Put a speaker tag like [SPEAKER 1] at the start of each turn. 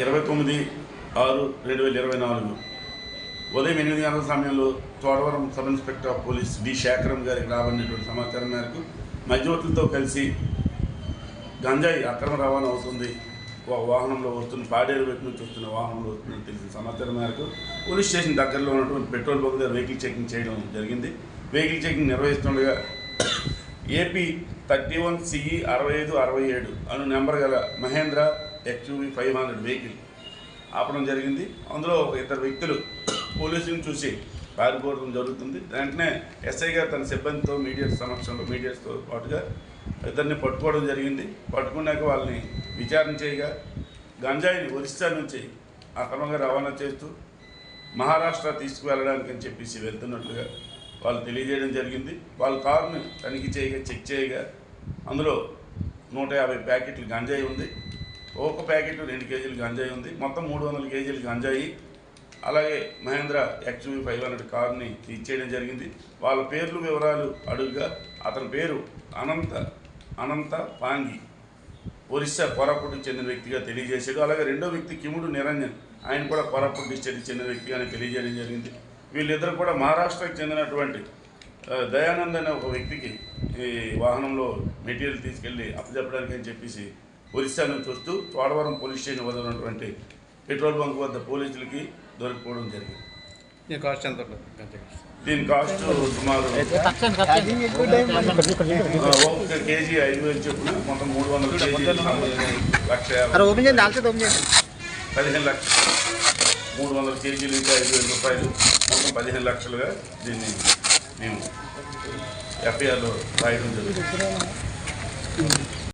[SPEAKER 1] 29/6/2024 ఉదయం 8 గంటల సమయంలో Chodavaram sub inspector of police D Sekharam గారికి రాబడినటువంటి సమాచారం మేరకు మధ్యవర్తులతో కలిసి గంజాయి అక్రమ రవాణా అవుతుంది, వాహనంలో వస్తున్న పాడేరు వైపు నుంచి వస్తున్న వాహనంలో వస్తుందని తెలిసిన సమాచారం మేరకు పోలీస్ స్టేషన్ దగ్గరలో ఉన్నటువంటి పెట్రోల్ బంక్ దగ్గర వెహికల్ చెకింగ్ చేయడం జరిగింది. వెహికల్ చెకింగ్ నిర్వహిస్తుండగా ఏపీ 31 CE 6567 అను నెంబర్ గల మహేంద్ర XUV 500 వెహికల్ ఆపడం జరిగింది. అందులో ఇద్దరు వ్యక్తులు పోలీసులను చూసి పారిపోవడం జరుగుతుంది. వెంటనే ఎస్ఐ గారు తన సిబ్బందితో మీడియాతో పాటుగా ఇద్దరిని పట్టుకోవడం జరిగింది. పట్టుకున్నాక వాళ్ళని విచారణ చేయగా గంజాయిని ఒరిస్సా నుంచి అక్రమంగా రవాణా చేస్తూ మహారాష్ట్ర తీసుకువెళ్ళడానికి అని చెప్పేసి వెళ్తున్నట్లుగా వాళ్ళు తెలియజేయడం జరిగింది. వాళ్ళ కారుని తనిఖీ చెక్ చేయగా అందులో 150 ప్యాకెట్లు గంజాయి ఉంది. ఒక ప్యాకెట్ 2 కేజీలు గంజాయి ఉంది. మొత్తం 300 కేజీలు గంజాయి, అలాగే మహేంద్ర XUV 500 కారుని ఇచ్చేయడం జరిగింది. వాళ్ళ పేర్లు వివరాలు అడుగుగా అతని పేరు అనంత పాంగి, ఒరిస్సా కోరాపుట్కి చెందిన వ్యక్తిగా తెలియజేశాడు. అలాగే రెండో వ్యక్తి కిముడు నిరంజన్, ఆయన కూడా కోరాపుట్ డిస్ట్రిక్ట్కి చెందిన వ్యక్తిగా తెలియజేయడం జరిగింది. వీళ్ళిద్దరు కూడా మహారాష్ట్రకి చెందినటువంటి దయానంద్ అనే ఒక వ్యక్తికి ఈ వాహనంలో మెటీరియల్ తీసుకెళ్ళి అప్పచెప్పడానికి అని చెప్పేసి ఒరిస్సా నుంచి వస్తూ చోడవరం పోలీస్ స్టేషన్ వద్ద ఉన్నటువంటి పెట్రోల్ బంక్ వద్ద పోలీసులకి దొరికిపోవడం జరిగింది. దీని కాస్ట్ సుమారు 1 కేజీ 5,000 చొప్పున మొత్తం 300 కేజీలు 15 లక్షలు, 300 కేజీలు ఇంకా 5,000 రూపాయలు, మొత్తం 15 లక్షలుగా దీన్ని మేము FIRలో రాయడం జరుగుతుంది.